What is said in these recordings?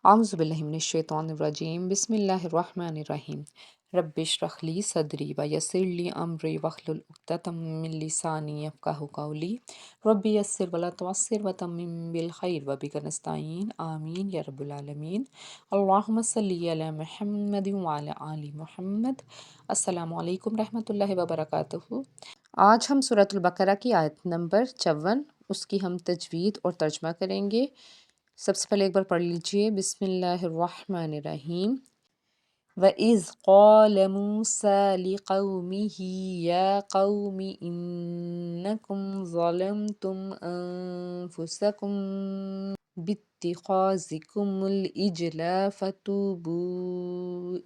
اعوذ باللہ من الشیطان الرجیم بسم اللہ الرحمن الرحیم رب اشرح لی صدری ویسر لی امری واحلل عقدۃ من لسانی یفقہوا قولی رب یسر ولا تعسر وتمم بالخیر وبک نستعین آمین یا رب العالمین اللہم صلی علی محمد وعلی آل محمد۔ السلام علیکم رحمۃ اللہ وبرکاتہ۔ آج ہم سورۃ البقرہ کی آیت نمبر 54 اس کی ہم تجوید اور ترجمہ کریں گے۔ سب سے پہلے ایک بار پڑھ لیجئے، بسم اللہ الرحمن الرحیم۔ وَإِذْ قَالَ مُوسَىٰ لِقَوْمِهِ يَا قَوْمِ إِنَّكُمْ ظَلَمْتُمْ أَنفُسَكُمْ بِاتِّخَاذِكُمُ الْعِجْلَ فتوبوا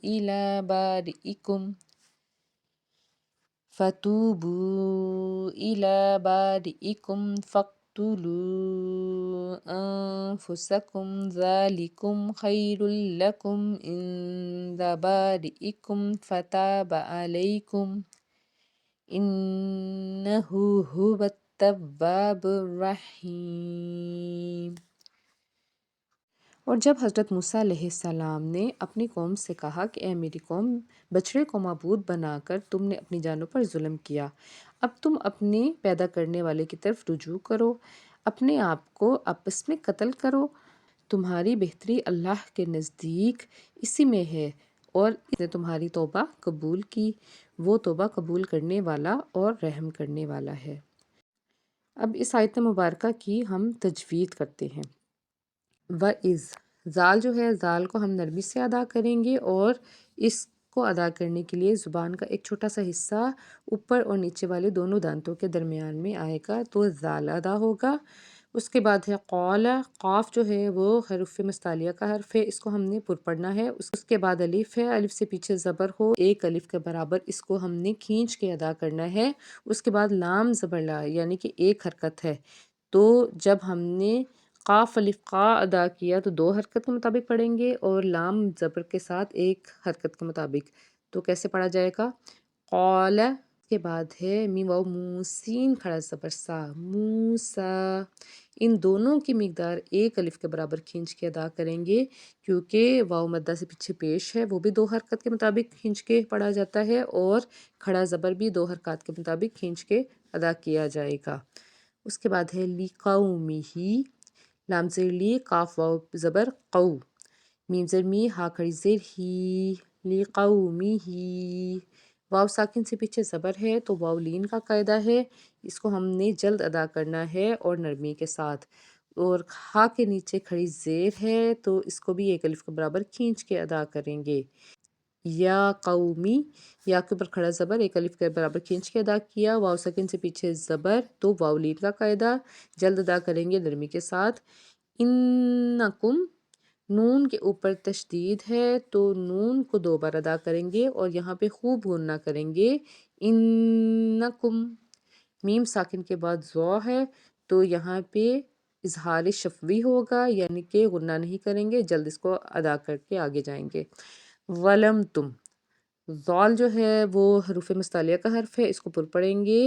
إلى بارئكم فاقتلوا أنفسكم ذلكم خير لكم عند بارئكم فتاب عليكم إنه هو التواب الرحيم۔ اور جب حضرت موسیٰ علیہ السلام نے اپنی قوم سے کہا کہ اے میری قوم، بچڑے کو معبود بنا کر تم نے اپنی جانوں پر ظلم کیا، اب تم اپنے پیدا کرنے والے کی طرف رجوع کرو، اپنے آپ کو آپس میں قتل کرو، تمہاری بہتری اللہ کے نزدیک اسی میں ہے اور اس نے تمہاری توبہ قبول کی، وہ توبہ قبول کرنے والا اور رحم کرنے والا ہے۔ اب اس آیت مبارکہ کی ہم تجوید کرتے ہیں۔ وَإِذ، زال جو ہے، زال کو ہم نرمی سے ادا کریں گے اور اس کو ادا کرنے کے لیے زبان کا ایک چھوٹا سا حصہ اوپر اور نیچے والے دونوں دانتوں کے درمیان میں آئے گا تو زال ادا ہوگا۔ اس کے بعد ہے قال، قاف جو ہے وہ حروف مستعلیہ کا حرف ہے، اس کو ہم نے پر پڑھنا ہے۔ اس کے بعد الف ہے، الف سے پیچھے زبر ہو ایک الف کے برابر، اس کو ہم نے کھینچ کے ادا کرنا ہے۔ اس کے بعد لام زبر لا یعنی کہ ایک حرکت ہے، تو جب ہم نے قاف الف قا ادا کیا تو دو حرکت کے مطابق پڑھیں گے اور لام زبر کے ساتھ ایک حرکت کے مطابق، تو کیسے پڑھا جائے گا؟ قال کے بعد ہے میم واو موسین کھڑا زبر سا، موسا، ان دونوں کی مقدار ایک الف کے برابر کھینچ کے ادا کریں گے، کیونکہ واو مدہ سے پیچھے پیش ہے، وہ بھی دو حرکت کے مطابق کھینچ کے پڑھا جاتا ہے اور کھڑا زبر بھی دو حرکات کے مطابق کھینچ کے ادا کیا جائے گا۔ اس کے بعد ہے لِقَوْمِهِ، لام زیر لی، قاف واو زبر قو، میم زیر می، ہا کھڑی زیر ہی، لِقَوْمِهِ، واو ساکن سے پیچھے زبر ہے تو واو لین کا قاعدہ ہے، اس کو ہم نے جلد ادا کرنا ہے اور نرمی کے ساتھ، اور ہا کے نیچے کھڑی زیر ہے تو اس کو بھی ایک الف کے برابر کھینچ کے ادا کریں گے۔ یا قومی، یا کے اوپر کھڑا زبر ایک الف کے برابر کھینچ کے ادا کیا، واو ساکن سے پیچھے زبر تو واو لین کا قاعدہ، جلد ادا کریں گے نرمی کے ساتھ۔ انکم، نون کے اوپر تشدید ہے تو نون کو دو بار ادا کریں گے اور یہاں پہ خوب غنہ کریں گے۔ انکم، میم ساکن کے بعد زو ہے تو یہاں پہ اظہار شفوی ہوگا، یعنی کہ غنہ نہیں کریں گے، جلد اس کو ادا کر کے آگے جائیں گے۔ ظلمتم، ضال جو ہے وہ حروف مستعلیہ کا حرف ہے، اس کو پر پڑھیں گے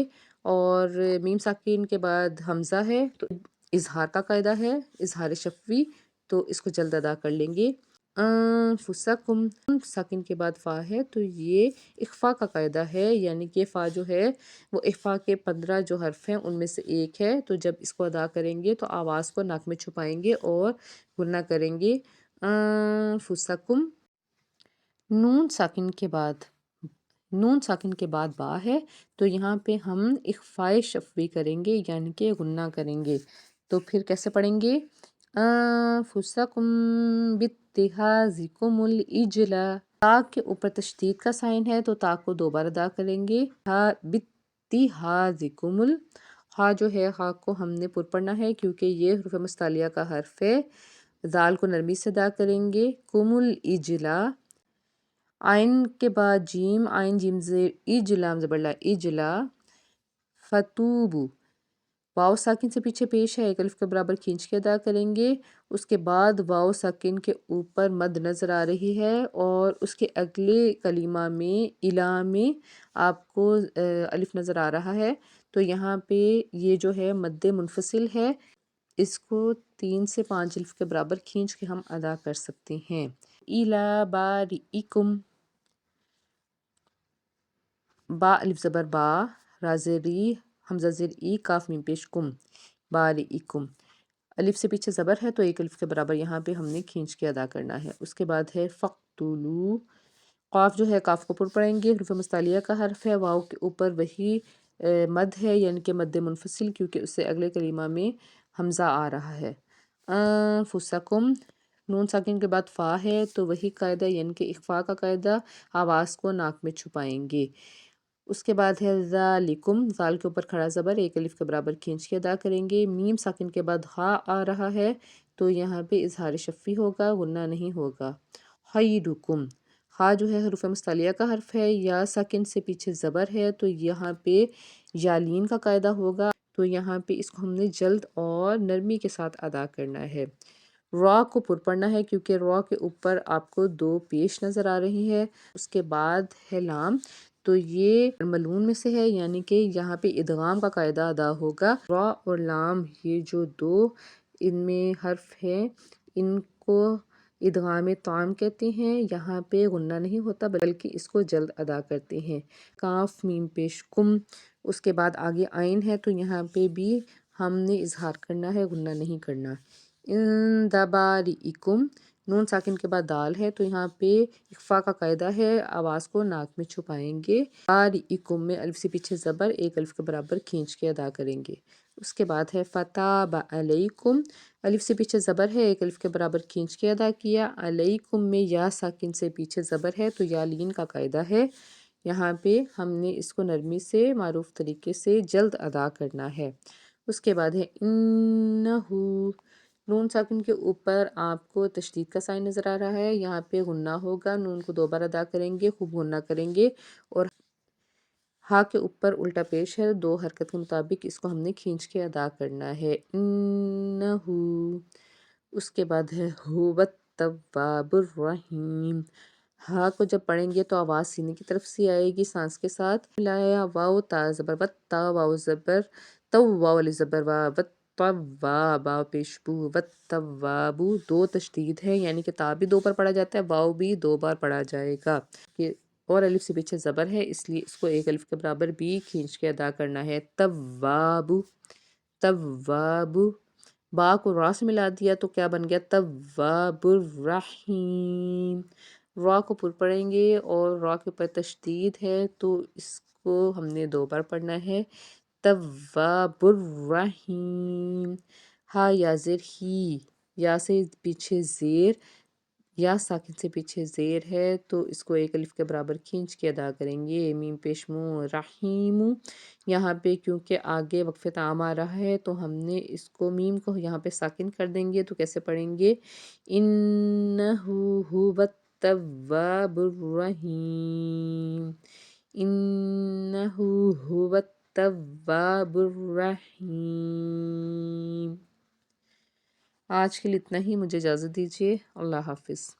اور میم ساکن کے بعد حمزہ ہے تو اظہار کا قاعدہ ہے، اظہار شفوی، تو اس کو جلد ادا کر لیں گے۔ انفسکم، ساکن کے بعد فا ہے تو یہ اخفا کا قاعدہ ہے، یعنی کہ فا جو ہے وہ اخفا کے 15 جو حرف ہیں ان میں سے ایک ہے، تو جب اس کو ادا کریں گے تو آواز کو ناک میں چھپائیں گے اور غنہ کریں گے۔ انفسکم، نون ساکن کے بعد با ہے تو یہاں پہ ہم اخفائے شفوی کریں گے، یعنی کہ غنہ کریں گے، تو پھر کیسے پڑھیں گے؟ انفسکم باتخاذکم العجل، تا کے اوپر تشدید کا سائن ہے تو تا کو دو بار ادا کریں گے۔ باتخاذکم ہا جو ہے، ہا کو ہم نے پر پڑھنا ہے کیونکہ یہ حروف مستعلیہ کا حرف ہے، زال کو نرمی سے ادا کریں گے۔ کم العجلا، آئن کے بعد جیم، آئن جیم زیر اجلام زبر لا، اجلا، فتوبو، واو ساکن سے پیچھے پیش ہے، ایک الف کے برابر کھینچ کے ادا کریں گے۔ اس کے بعد واو ساکن کے اوپر مد نظر آ رہی ہے اور اس کے اگلے کلمہ میں الا میں آپ کو الف نظر آ رہا ہے، تو یہاں پہ یہ جو ہے مد منفصل ہے، اس کو 3 سے 5 الف کے برابر کھینچ کے ہم ادا کر سکتے ہیں۔ اِلَى بَارِئِكُمْ، با الف زبر با، را زیر ری، حمزہ زیر ای، کاف میم پیش کم، بارئکم۔ الف سے پیچھے زبر ہے تو 1 الف کے برابر یہاں پہ ہم نے کھینچ کے ادا کرنا ہے۔ اس کے بعد ہے فَقْتُلُوا، قاف جو ہے کاف کو پر پڑھیں گے، حروف مستعلیہ کا حرف ہے، واو کے اوپر وہی مد ہے یعنی کہ مد منفصل، کیونکہ اس سے اگلے کلمہ میں حمزہ آ رہا ہے۔ انفسکم، نون ساکن کے بعد فا ہے تو وہی قاعدہ یعنی کہ اخفاء کا قاعدہ، آواز کو ناک میں چھپائیں گے۔ اس کے بعد ہے ذالکم، ذال کے اوپر کھڑا زبر 1 الف کے برابر کھینچ کے ادا کریں گے۔ میم ساکن کے بعد ہا آ رہا ہے تو یہاں پہ اظہار شفی ہوگا، غنہ نہیں ہوگا۔ خیرکم، ہا جو ہے حروف مستعلیہ کا حرف ہے، یا ساکن سے پیچھے زبر ہے تو یہاں پہ یالین کا قاعدہ ہوگا، تو یہاں پہ اس کو ہم نے جلد اور نرمی کے ساتھ ادا کرنا ہے۔ را کو پر پڑھنا ہے کیونکہ را کے اوپر آپ کو 2 پیش نظر آ رہی ہے۔ اس کے بعد ہے لام، تو یہ ملعون میں سے ہے یعنی کہ یہاں پہ ادغام کا قاعدہ ادا ہوگا۔ را اور لام یہ جو 2 ان میں حرف ہیں، ان کو ادغام تام کہتے ہیں۔ یہاں پہ غنہ نہیں ہوتا بلکہ اس کو جلد ادا کرتے ہیں۔ کاف میم پیش کم، اس کے بعد آگے آئین ہے تو یہاں پہ بھی ہم نے اظہار کرنا ہے، غنہ نہیں کرنا۔ اندبارئکم، نون ساکن کے بعد دال ہے تو یہاں پہ اخفاء کا قاعدہ ہے، آواز کو ناک میں چھپائیں گے۔ بارئکم میں الف سے پیچھے زبر 1 الف کے برابر کھینچ کے ادا کریں گے۔ اس کے بعد ہے فتاب علیکم، الف سے پیچھے زبر ہے 1 الف کے برابر کھینچ کے ادا کیا۔ علیکم میں یا ساکن سے پیچھے زبر ہے تو یا لین کا قاعدہ ہے، یہاں پہ ہم نے اس کو نرمی سے معروف طریقے سے جلد ادا کرنا ہے۔ اس کے بعد ہے انہو، نون ساکن کے اوپر آپ کو تشدید کا سائن نظر آ رہا ہے، یہاں پہ غنہ ہوگا، نون کو 2 بار ادا کریں گے، خوب غنہ کریں گے، اور ہا کے اوپر الٹا پیش ہے، 2 حرکت کے مطابق اس کو ہم نے کھینچ کے ادا کرنا ہے۔ انہو، اس کے بعد ہے هو التواب الرحیم، ہا کو جب پڑھیں گے تو آواز سینے کی طرف سے آئے گی سانس کے ساتھ۔ لایا واو تا زبر بت، تا واو زبر تو، واو علی زبر وا وت، با پیش بو، والتواب 2 تشدید ہے یعنی کہ تا بھی 2 بار پڑھا جاتا ہے، واو بھی 2 بار پڑھا جائے گا، اور الف سے پیچھے زبر ہے اس لیے اس کو 1 الف کے برابر بھی کھینچ کے ادا کرنا ہے۔ تواب، تواب، با کو را سے ملا دیا تو کیا بن گیا؟ تواب الرحیم۔ را کو پر پڑھیں گے اور را کے اوپر تشدید ہے تو اس کو ہم نے 2 بار پڑھنا ہے۔ تواب الرحیم، ہا یا زیر ہی، یا سے پیچھے زیر، یا ساکن سے پیچھے زیر ہے تو اس کو 1 الف کے برابر کھینچ کے ادا کریں گے۔ میم پیش مو، رحیم، یہاں پہ کیونکہ آگے وقف تام آ رہا ہے تو ہم نے اس کو میم کو یہاں پہ ساکن کر دیں گے، تو کیسے پڑھیں گے؟ انہو هو التواب الرحیم، انہو هو التواب الرحیم۔ آج کے لیے اتنا ہی، مجھے اجازت دیجیے، اللہ حافظ۔